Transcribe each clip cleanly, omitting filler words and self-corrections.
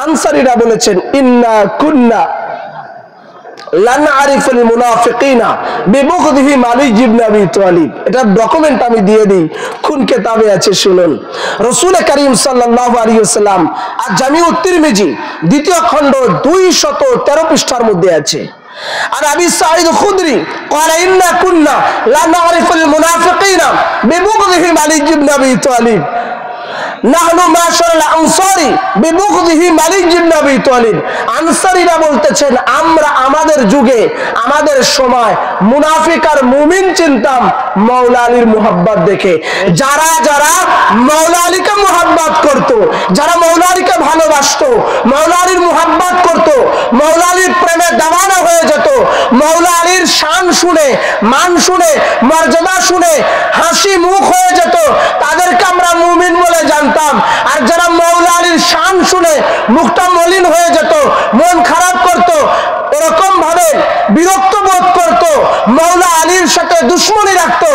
আনসারীরা বলেছেন ইন্না কুন্না লান আরিফুল মুনাফিকিনা বিবুগদিহিম আলী ইবনে আবি তালিব। এটা ডকুমেন্ট আমি দিয়ে দিই, কোন কিতাবে আছে শুনুন। রাসূল করিম সাল্লাল্লাহু আলাইহি ওয়াসাল্লাম আর জামিউত তিরমিজি দ্বিতীয় খণ্ড 213 পৃষ্ঠার মধ্যে আছে। আর আবি সাঈদ খুদরি قال إنا كنا لا نعرف المنافقين ببغضهم علي بن أبي طالب নাহনু মাশাআল আনসারী বিবুগদিহি মালিক ইবনে আবি তালিব। আনসারীরা বলতেছেন আমরা আমাদের যুগে আমাদের সময় মুনাফিক আর মুমিন চিনতাম মাওলা আলীর মুহাব্বত দেখে। যারা যারা মাওলা আলীকে মুহাব্বত করত, যারা মাওলা আলীকে ভালোবাসতো, মাওলা আলীর মুহাব্বত করত, মাওলা আলীর প্রেমে দেওয়ানা হয়ে যেত, মাওলা আলীর শান শুনে, মান শুনে, মর্যাদা শুনে হাসি মুখ হয়ে যেত, তাদেরকে আমরা মুমিন বলে জানতাম। আর যারা মাওলা আলীর শান শুনে মুখটা মলিন হয়ে যেত, মন খারাপ করত, এরকম ভাবে বিরক্ত বোধ করত, মাওলা আলীর সাথে দুশমনি রাখতো,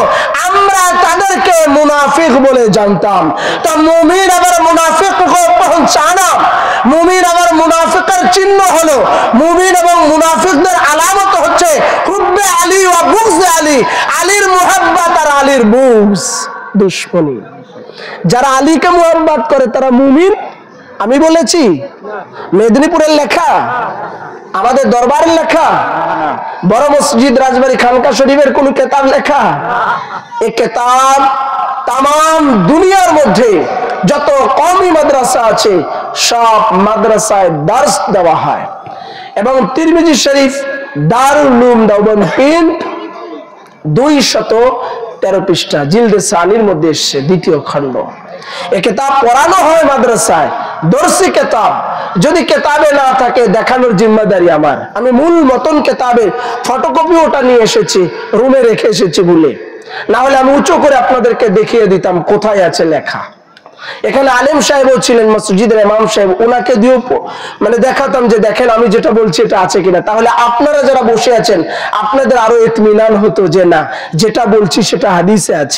আমরা তাদেরকে মুনাফিক বলে জানতাম। তা মুমিন আবার মুনাফিক কো পহচানা, মুমিন আবার মুনাফিকের চিহ্ন হলো, মুমিন এবং মুনাফিকদের আলামত হচ্ছে হুব্বে আলী ওয়া বুগজ আলী, আলীর মুহাব্বত আর আলীর বুগজ, দুশমনি। যারা আলীকে মুহাব্বত করে তারা মুমিন। আমি বলেছি মেদিনীপুরের লেখা, আমাদের দরবারের লেখা, বড় মসজিদ রাজবাড়ী খানকা শরীফের কোন কিতাব লেখা? এই কিতাব তাম দুনিয়ার মধ্যে যত কওমি মাদ্রাসা আছে সব মাদ্রাসায় দার্স দেওয়া হয়। এবং তিরমিজি শরীফ দারুল উলুম দেওবন্দ প্রিন্ট 213 পৃষ্ঠা জিলদে সানির মধ্যে এসছে, দ্বিতীয় খণ্ড। এই কিতাব পড়ানো হয় মাদ্রাসায়, দর্শি কিতাব। যদি কিতাবে না থাকে দেখানোর জিম্মাদারি আমার। আমি মূল মতন কিতাবের ফটোকপি ওটা নিয়ে এসেছি, রুমে রেখে এসেছি বলে, না হলে আমি উঁচু করে আপনাদেরকে দেখিয়ে দিতাম কোথায় আছে লেখা। এখানে আলেম সাহেবও ছিলেন, মসজিদের ইমাম সাহেব, ওনাকে দিয়েও মানে দেখাতাম যে দেখেন আমি যেটা বলছি এটা আছে কিনা। তাহলে আপনারা যারা বসে আছেন আপনাদের আরো ইতমিনান হতো যে না যেটা বলছি সেটা হাদিসে আছে।